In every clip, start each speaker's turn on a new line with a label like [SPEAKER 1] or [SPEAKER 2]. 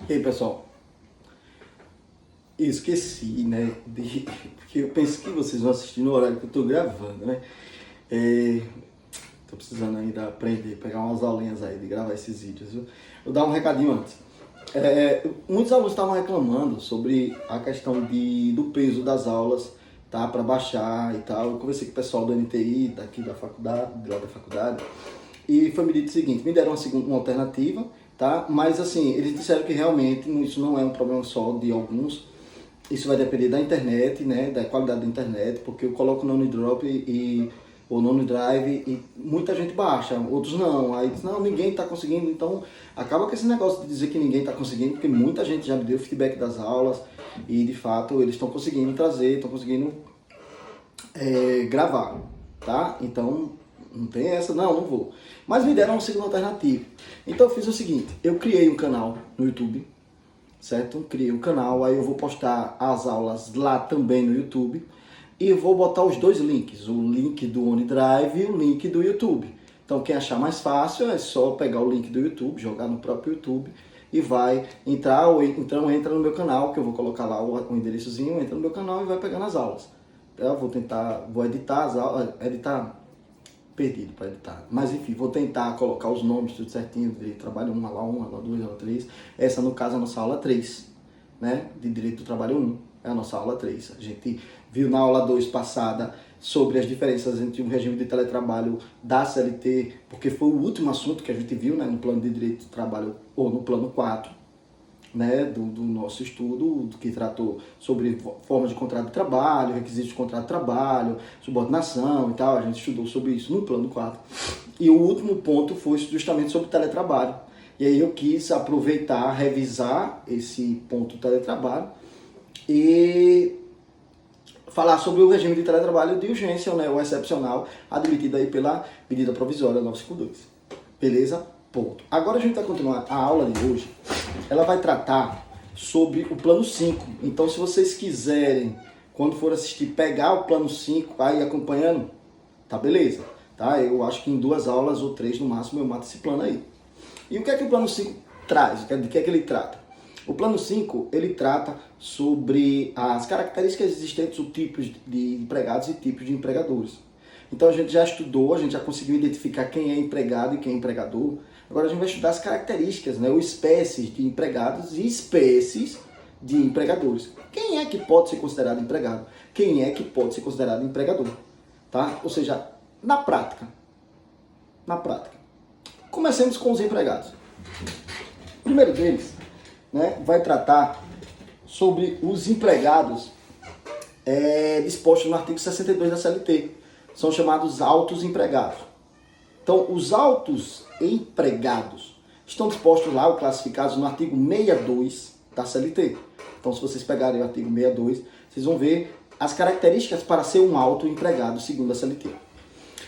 [SPEAKER 1] E aí, pessoal? Eu esqueci, né? Porque eu penso que vocês vão assistir no horário que eu tô gravando, né? Tô precisando ainda aprender, pegar umas aulinhas aí de gravar esses vídeos, viu? Vou dar um recadinho antes. Muitos alunos estavam reclamando sobre a questão do peso das aulas, tá? Para baixar e tal. Eu conversei com o pessoal do NTI, daqui da faculdade, de lá da faculdade, e foi me dito o seguinte: me deram uma alternativa, tá? Mas assim, eles disseram que realmente isso não é um problema só de alguns. Isso vai depender da internet, né, da qualidade da internet, porque eu coloco no Drop ou no Drive e muita gente baixa, outros não. Aí diz, não, ninguém está conseguindo. Então acaba com esse negócio de dizer que ninguém está conseguindo, porque muita gente já me deu feedback das aulas e de fato eles estão conseguindo trazer, estão conseguindo gravar, tá? Então não tem essa, não vou. Mas me deram uma segunda alternativa. Então eu fiz o seguinte: eu criei um canal no YouTube, certo? Criei um canal, aí eu vou postar as aulas lá também no YouTube e vou botar os dois links, o link do OneDrive e o link do YouTube. Então quem achar mais fácil é só pegar o link do YouTube, jogar no próprio YouTube e vai entrar, ou então entra no meu canal, que eu vou colocar lá o endereçozinho, entra no meu canal e vai pegando as aulas. Eu vou editar as aulas, perdido para editar. Mas enfim, vou tentar colocar os nomes tudo certinho, de trabalho 1, aula 2, aula 3. Essa, no caso, é a nossa aula 3, né? De direito do trabalho 1, é a nossa aula 3. A gente viu na aula 2 passada sobre as diferenças entre o regime de teletrabalho da CLT, porque foi o último assunto que a gente viu, né, no plano de direito do trabalho, ou no plano 4, né, do nosso estudo, que tratou sobre formas de contrato de trabalho, requisitos de contrato de trabalho, subordinação e tal. A gente estudou sobre isso no plano 4. E o último ponto foi justamente sobre teletrabalho. E aí eu quis aproveitar, revisar esse ponto do teletrabalho e falar sobre o regime de teletrabalho de urgência, né, ou excepcional, admitido aí pela medida provisória 952. Beleza? Ponto. Agora a gente vai continuar a aula de hoje. Ela vai tratar sobre o plano 5. Então, se vocês quiserem, quando for assistir, pegar o plano 5, aí acompanhando, tá beleza. Tá? Eu acho que em 2 aulas ou 3 no máximo eu mato esse plano aí. E o que é que o plano 5 traz? De que é que ele trata? O plano 5, ele trata sobre as características existentes, os tipos de empregados e tipos de empregadores. Então a gente já estudou, a gente já conseguiu identificar quem é empregado e quem é empregador. Agora a gente vai estudar as características, né, ou espécies de empregados e espécies de empregadores. Quem é que pode ser considerado empregado? Quem é que pode ser considerado empregador? Tá? Ou seja, na prática. Comecemos com os empregados. O primeiro deles, né, vai tratar sobre os empregados dispostos no artigo 62 da CLT. São chamados autos empregados. Então, os autos empregados estão dispostos lá, ou classificados no artigo 62 da CLT. Então, se vocês pegarem o artigo 62, vocês vão ver as características para ser um auto empregado segundo a CLT.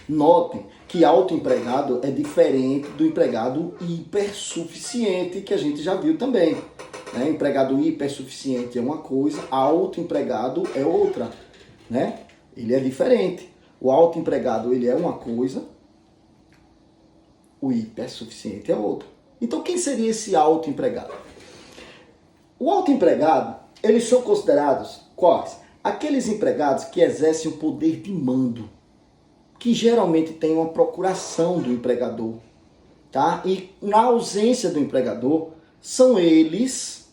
[SPEAKER 1] Notem que autoempregado é diferente do empregado hipersuficiente, que a gente já viu também. Né? Empregado hipersuficiente é uma coisa, autoempregado é outra. Né? Ele é diferente. O autoempregado ele é uma coisa, o hipersuficiente é outra. Então quem seria esse autoempregado? O autoempregado, eles são considerados quais? Aqueles empregados que exercem o poder de mando, que geralmente tem uma procuração do empregador, tá? E na ausência do empregador, são eles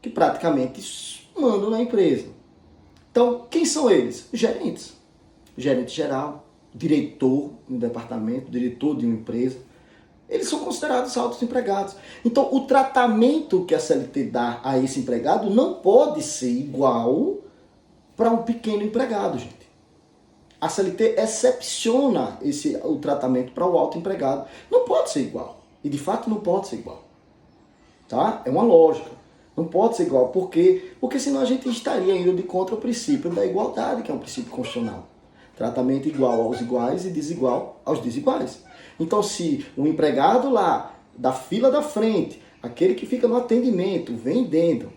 [SPEAKER 1] que praticamente mandam na empresa. Então, quem são eles? Gerentes. Gerente geral, diretor de um departamento, diretor de uma empresa. Eles são considerados autos empregados. Então, o tratamento que a CLT dá a esse empregado não pode ser igual para um pequeno empregado, gente. A CLT excepciona o tratamento para o autoempregado. Não pode ser igual. E de fato não pode ser igual. Tá? É uma lógica. Não pode ser igual. Por quê? Porque senão a gente estaria indo de contra o princípio da igualdade, que é um princípio constitucional. Tratamento igual aos iguais e desigual aos desiguais. Então, se o empregado lá da fila da frente, aquele que fica no atendimento, vendendo,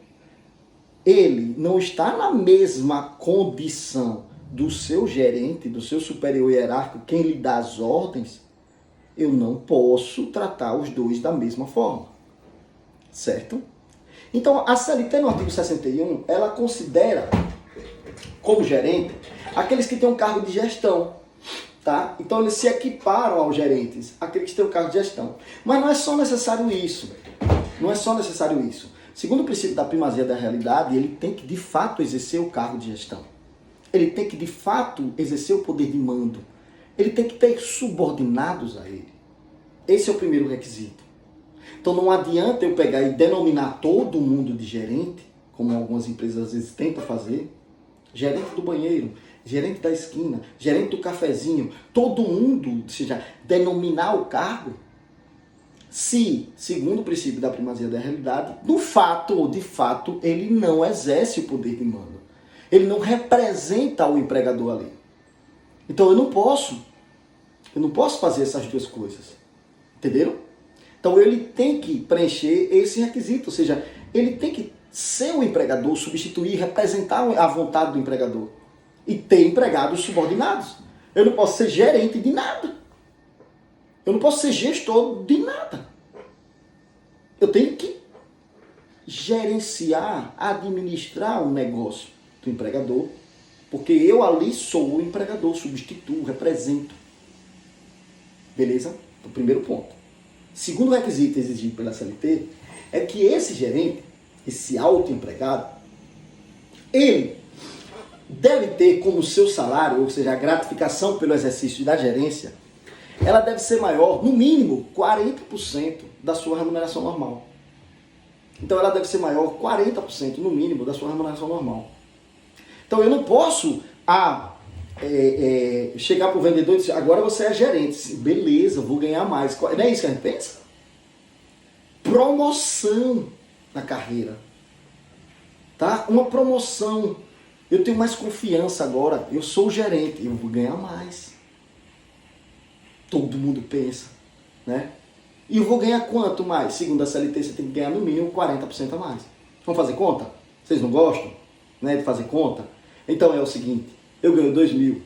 [SPEAKER 1] ele não está na mesma condição do seu gerente, do seu superior hierárquico, quem lhe dá as ordens, eu não posso tratar os dois da mesma forma. Certo? Então, a CLT no artigo 61, ela considera como gerente aqueles que têm um cargo de gestão, tá? Então, eles se equiparam aos gerentes, aqueles que têm um cargo de gestão. Mas não é só necessário isso. Não é só necessário isso. Segundo o princípio da primazia da realidade, ele tem que, de fato, exercer o cargo de gestão. Ele tem que, de fato, exercer o poder de mando. Ele tem que ter subordinados a ele. Esse é o primeiro requisito. Então não adianta eu pegar e denominar todo mundo de gerente, como algumas empresas às vezes tentam fazer, gerente do banheiro, gerente da esquina, gerente do cafezinho, todo mundo, ou seja, denominar o cargo, se, segundo o princípio da primazia da realidade, no fato ou de fato, ele não exerce o poder de mando. Ele não representa o empregador ali. Então eu não posso fazer essas duas coisas. Entenderam? Então ele tem que preencher esse requisito, ou seja, ele tem que ser o empregador, substituir, representar a vontade do empregador e ter empregados subordinados. Eu não posso ser gerente de nada. Eu não posso ser gestor de nada. Eu tenho que gerenciar, administrar o negócio do empregador, porque eu ali sou o empregador, substituo, represento. Beleza? O primeiro ponto. Segundo requisito exigido pela CLT é que esse gerente, esse autoempregado, ele deve ter como seu salário, ou seja, a gratificação pelo exercício da gerência, ela deve ser maior, no mínimo, 40% da sua remuneração normal. Então ela deve ser maior 40% no mínimo da sua remuneração normal. Então eu não posso chegar para o vendedor e dizer, agora você é gerente, beleza, vou ganhar mais. Não é isso que a gente pensa? Promoção na carreira. Tá? Uma promoção. Eu tenho mais confiança agora, eu sou o gerente, eu vou ganhar mais. Todo mundo pensa, né? E eu vou ganhar quanto mais? Segundo a CLT, você tem que ganhar no mínimo 40% a mais. Vamos fazer conta? Vocês não gostam, né, de fazer conta? Então é o seguinte, eu ganho 2.000.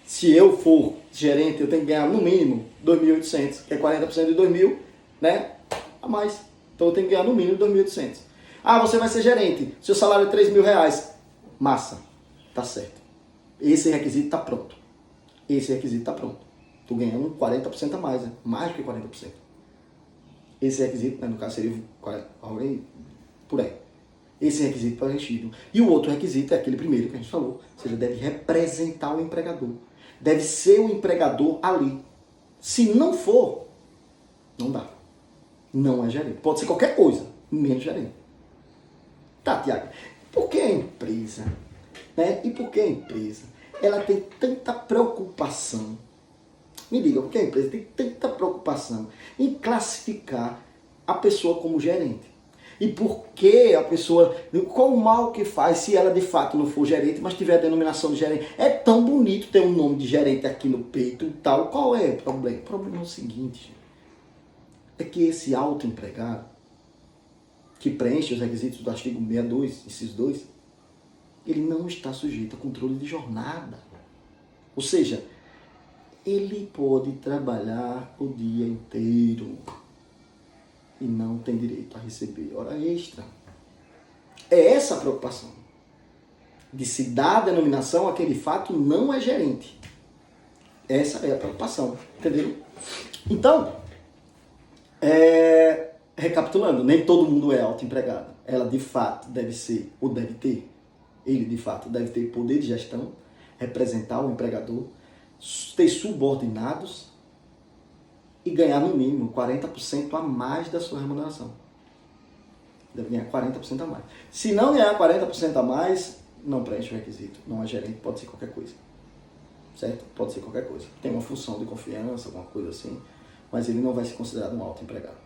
[SPEAKER 1] Se eu for gerente, eu tenho que ganhar no mínimo 2.800, que é 40% de 2.000, né, a mais. Então eu tenho que ganhar no mínimo 2.800. Ah, você vai ser gerente, seu salário é R$3.000. Massa, tá certo. Esse requisito tá pronto. Esse requisito tá pronto. Tô ganhando 40% a mais, né? Mais do que 40%. Esse requisito, né, no caso seria por aí. Esse requisito está preenchido. E o outro requisito é aquele primeiro que a gente falou. Ou seja, deve representar o empregador. Deve ser o empregador ali. Se não for, não dá. Não é gerente. Pode ser qualquer coisa, menos gerente. Tá, Tiago. Por que a empresa, né? E por que a empresa, ela tem tanta preocupação? Me diga, por que a empresa tem tanta preocupação em classificar a pessoa como gerente? E por que a pessoa, qual o mal que faz se ela de fato não for gerente, mas tiver a denominação de gerente? É tão bonito ter um nome de gerente aqui no peito e tal. Qual é o problema? O problema é o seguinte, é que esse autoempregado, que preenche os requisitos do artigo 62, inciso 2, ele não está sujeito a controle de jornada. Ou seja, ele pode trabalhar o dia inteiro e não tem direito a receber hora extra. É essa a preocupação. De se dar a denominação a quem de fato não é gerente. Essa é a preocupação. Entendeu? Então, recapitulando, nem todo mundo é autoempregado. Ela de fato deve ser, ou deve ter, ele de fato deve ter poder de gestão, representar o empregador, ter subordinados e ganhar no mínimo 40% a mais da sua remuneração. Deve ganhar 40% a mais. Se não ganhar 40% a mais, não preenche o requisito. Não é gerente, pode ser qualquer coisa. Certo? Pode ser qualquer coisa. Tem uma função de confiança, alguma coisa assim, mas ele não vai ser considerado um autoempregado.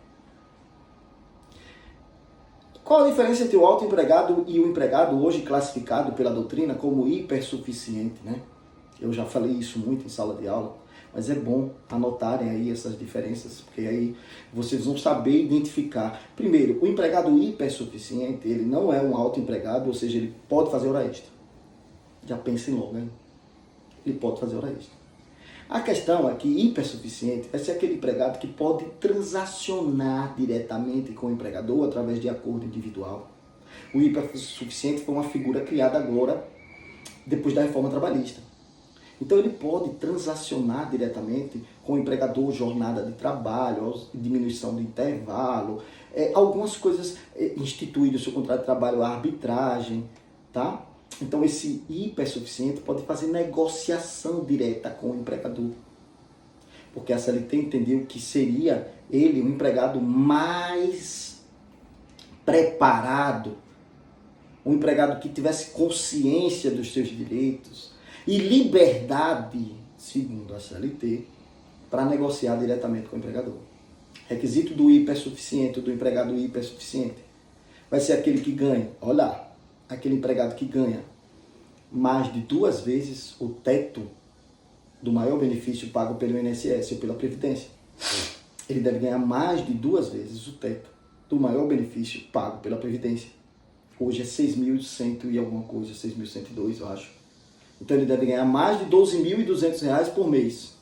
[SPEAKER 1] Qual a diferença entre o autoempregado e o empregado hoje classificado pela doutrina como hipersuficiente, né? Eu já falei isso muito em sala de aula, mas é bom anotarem aí essas diferenças, porque aí vocês vão saber identificar. Primeiro, o empregado hipersuficiente, ele não é um autoempregado, ou seja, ele pode fazer hora extra. Já pensem logo, hein? Ele pode fazer hora extra. A questão é que hipersuficiente vai ser aquele empregado que pode transacionar diretamente com o empregador através de acordo individual. O hipersuficiente foi uma figura criada agora, depois da reforma trabalhista. Então ele pode transacionar diretamente com o empregador, jornada de trabalho, diminuição do intervalo, algumas coisas instituídas no seu contrato de trabalho, a arbitragem, tá? Então esse hipersuficiente pode fazer negociação direta com o empregador. Porque a CLT entendeu que seria ele um empregado mais preparado, um empregado que tivesse consciência dos seus direitos e liberdade, segundo a CLT, para negociar diretamente com o empregador. Requisito do hipersuficiente, do empregado hipersuficiente, vai ser aquele que ganha, olha lá, aquele empregado que ganha mais de 2 vezes o teto do maior benefício pago pelo INSS ou pela Previdência. Ele deve ganhar mais de 2 vezes o teto do maior benefício pago pela Previdência. Hoje é 6.100 e alguma coisa, 6.102, eu acho. Então ele deve ganhar mais de R$12.200 por mês.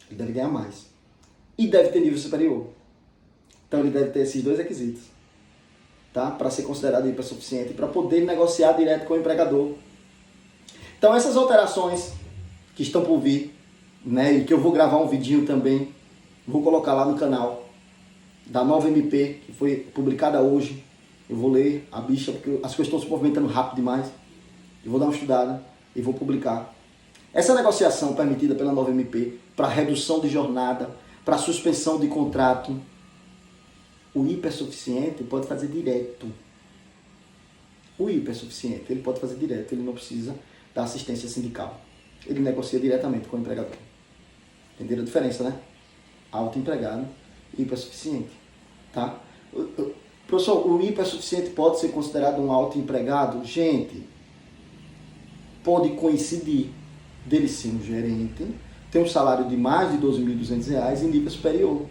[SPEAKER 1] Ele deve ganhar mais. E deve ter nível superior. Então ele deve ter esses 2 requisitos, tá? Para ser considerado hipersuficiente, para poder negociar direto com o empregador. Então essas alterações que estão por vir, né, e que eu vou gravar um vidinho também, vou colocar lá no canal, da nova MP, que foi publicada hoje. Eu vou ler a bicha, porque as coisas estão se movimentando rápido demais. Eu vou dar uma estudada e vou publicar. Essa negociação permitida pela nova MP para redução de jornada, para suspensão de contrato, o hipersuficiente pode fazer direto. O hipersuficiente, ele pode fazer direto, ele não precisa da assistência sindical. Ele negocia diretamente com o empregador. Entenderam a diferença, né? Autoempregado e hipersuficiente, tá? Professor, o hipersuficiente pode ser considerado um autoempregado? Gente, pode coincidir dele ser um gerente, ter um salário de mais de R$12.200 em nível superior.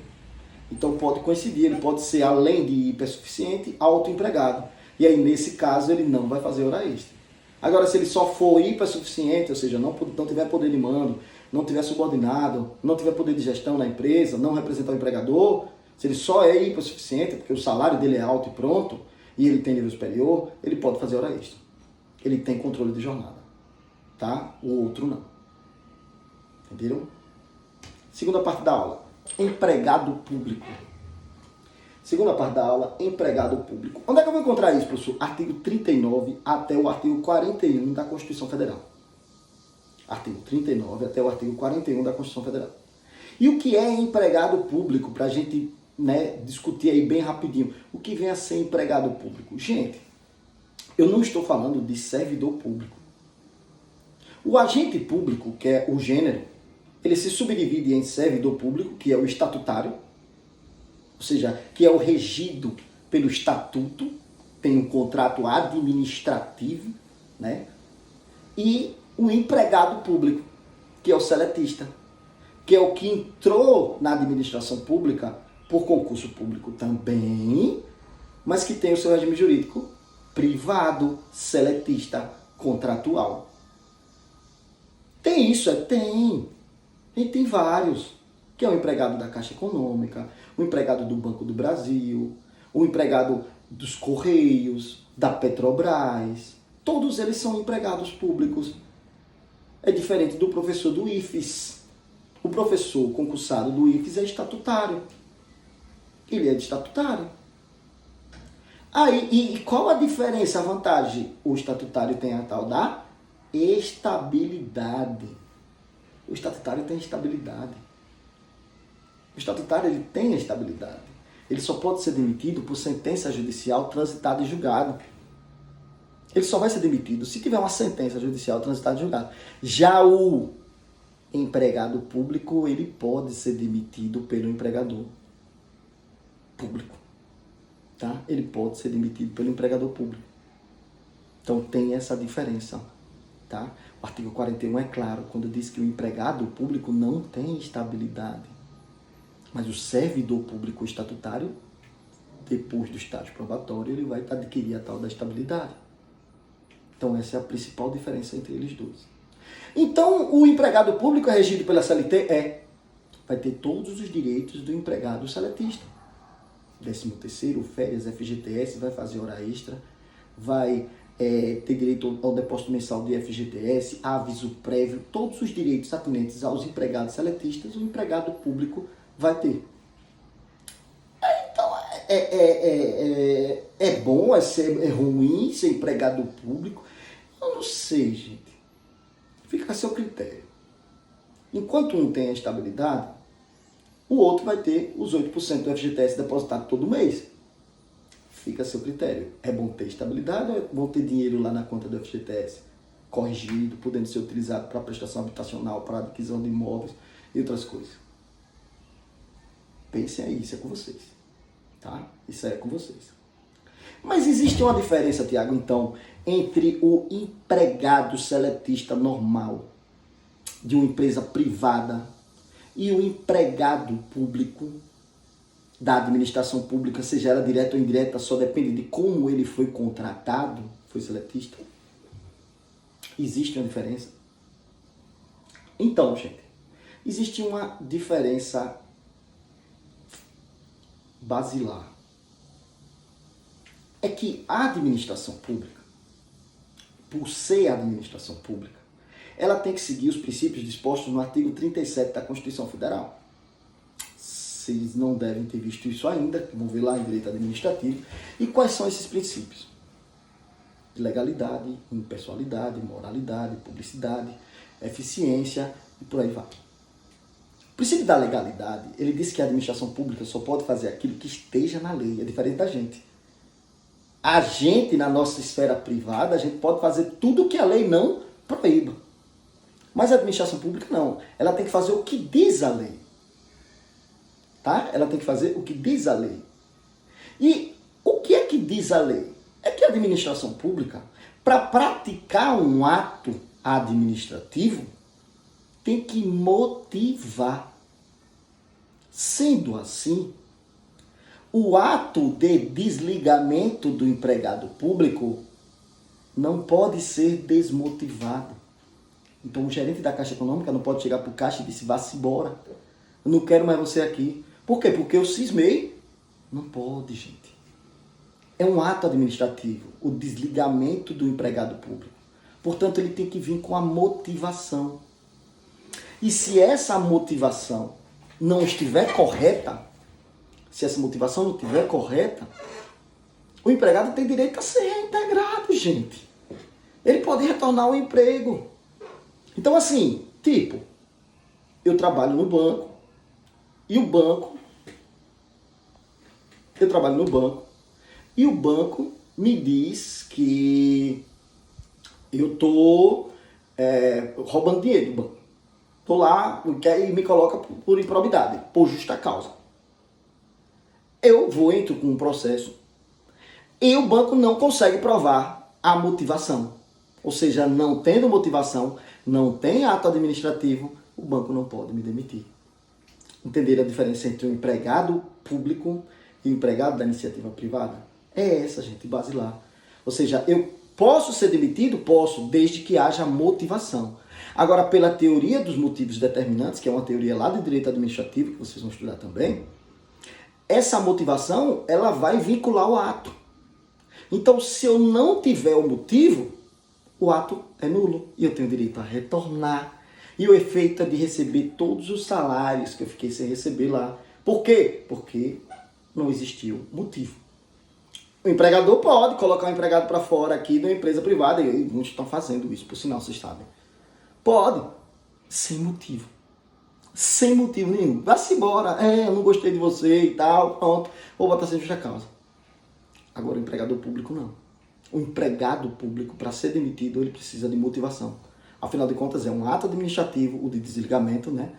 [SPEAKER 1] Então pode coincidir, ele pode ser, além de hipersuficiente, autoempregado. E aí, nesse caso, ele não vai fazer hora extra. Agora, se ele só for hipersuficiente, ou seja, não tiver poder de mando, não tiver subordinado, não tiver poder de gestão na empresa, não representar o empregador, se ele só é hipersuficiente, porque o salário dele é alto e pronto, e ele tem nível superior, ele pode fazer hora extra. Ele tem controle de jornada, tá? O outro não. Entenderam? Segunda parte da aula, empregado público. Segunda parte da aula, empregado público. Onde é que eu vou encontrar isso, professor? Artigo 39 até o artigo 41 da Constituição Federal. Artigo 39 até o artigo 41 da Constituição Federal. E o que é empregado público, para a gente, né, discutir aí bem rapidinho. O que vem a ser empregado público? Gente, eu não estou falando de servidor público. O agente público, que é o gênero, ele se subdivide em servidor público, que é o estatutário, ou seja, que é o regido pelo estatuto, tem um contrato administrativo, né? E o empregado público, que é o seletista, que é o que entrou na administração pública por concurso público também, mas que tem o seu regime jurídico privado, seletista, contratual. Tem isso? Tem. E tem vários, que é o empregado da Caixa Econômica, o empregado do Banco do Brasil, o empregado dos Correios, da Petrobras. Todos eles são empregados públicos. É diferente do professor do IFES. O professor concursado do IFES é estatutário. Ele é de estatutário. Aí, e qual a diferença, a vantagem? O estatutário tem a tal da estabilidade. O estatutário tem estabilidade. O estatutário ele tem estabilidade. Ele só pode ser demitido por sentença judicial transitada e julgado. Ele só vai ser demitido se tiver uma sentença judicial transitada e julgado. Já o empregado público, ele pode ser demitido pelo empregador público. Tá? Ele pode ser demitido pelo empregador público. Então tem essa diferença. Tá? O artigo 41 é claro, quando diz que o empregado público não tem estabilidade. Mas o servidor público estatutário, depois do estágio probatório, ele vai adquirir a tal da estabilidade. Então essa é a principal diferença entre eles dois. Então, o empregado público é regido pela CLT? Vai ter todos os direitos do empregado seletista. 13º, férias, FGTS, vai fazer hora extra, vai ter direito ao depósito mensal de FGTS, aviso prévio, todos os direitos atinentes aos empregados seletistas, o empregado público vai ter. Então, é bom, é ruim ser empregado público? Eu não sei, gente. Fica a seu critério. Enquanto um tem a estabilidade, o outro vai ter os 8% do FGTS depositado todo mês. Fica a seu critério. É bom ter estabilidade ou é bom ter dinheiro lá na conta do FGTS? Corrigido, podendo ser utilizado para prestação habitacional, para adquisição de imóveis e outras coisas. Pensem aí, isso é com vocês. Tá? Isso é com vocês. Mas existe uma diferença, Tiago, então, entre o empregado seletista normal de uma empresa privada e o empregado público da administração pública, seja ela direta ou indireta, só depende de como ele foi contratado, foi seletista? Existe uma diferença? Então, gente, existe uma diferença basilar. É que a administração pública, por ser administração pública, ela tem que seguir os princípios dispostos no artigo 37 da Constituição Federal. Vocês não devem ter visto isso ainda, vão ver lá em direito administrativo. E quais são esses princípios? Legalidade, impessoalidade, moralidade, publicidade, eficiência e por aí vai. O princípio da legalidade, ele diz que a administração pública só pode fazer aquilo que esteja na lei, é diferente da gente. A gente, na nossa esfera privada, a gente pode fazer tudo que a lei não proíba. Mas a administração pública não. Ela tem que fazer o que diz a lei. Tá? Ela tem que fazer o que diz a lei. E o que é que diz a lei? É que a administração pública, para praticar um ato administrativo, tem que motivar. Sendo assim, o ato de desligamento do empregado público não pode ser desmotivado. Então, o gerente da Caixa Econômica não pode chegar para o caixa e dizer, vá-se embora. Eu não quero mais você aqui. Por quê? Porque eu cismei. Não pode, gente. É um ato administrativo, o desligamento do empregado público. Portanto, ele tem que vir com a motivação. E se essa motivação não estiver correta, se essa motivação não estiver correta, o empregado tem direito a ser reintegrado, gente. Ele pode retornar ao emprego. Então, assim, tipo, eu trabalho no banco e o banco me diz que eu tô roubando dinheiro do banco. Tô lá e me coloca por improbidade, por justa causa. Eu entro com um processo e o banco não consegue provar a motivação. Ou seja, não tendo motivação, não tem ato administrativo, o banco não pode me demitir. Entenderam a diferença entre o empregado público e o empregado da iniciativa privada? É essa, gente, basilar. Ou seja, eu posso ser demitido? Posso, desde que haja motivação. Agora, pela teoria dos motivos determinantes, que é uma teoria lá do direito administrativo, que vocês vão estudar também, essa motivação, ela vai vincular o ato. Então, se eu não tiver o motivo, o ato é nulo e eu tenho direito a retornar. E o efeito é de receber todos os salários que eu fiquei sem receber lá. Por quê? Porque não existiu motivo. O empregador pode colocar o empregado para fora aqui de uma empresa privada, e muitos estão fazendo isso, por sinal, vocês sabem. Pode, sem motivo. Sem motivo nenhum. Vá-se embora. Eu não gostei de você e tal, pronto. Vou botar sem justa causa. Agora, o empregador público não. O empregado público, para ser demitido, ele precisa de motivação. Afinal de contas, é um ato administrativo, o de desligamento, né?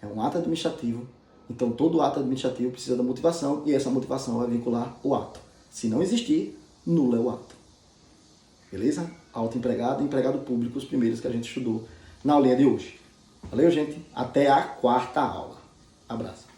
[SPEAKER 1] É um ato administrativo. Então, todo ato administrativo precisa da motivação e essa motivação vai vincular o ato. Se não existir, nulo é o ato. Beleza? Autoempregado e empregado público, os primeiros que a gente estudou na aulinha de hoje. Valeu, gente? Até a quarta aula. Abraço.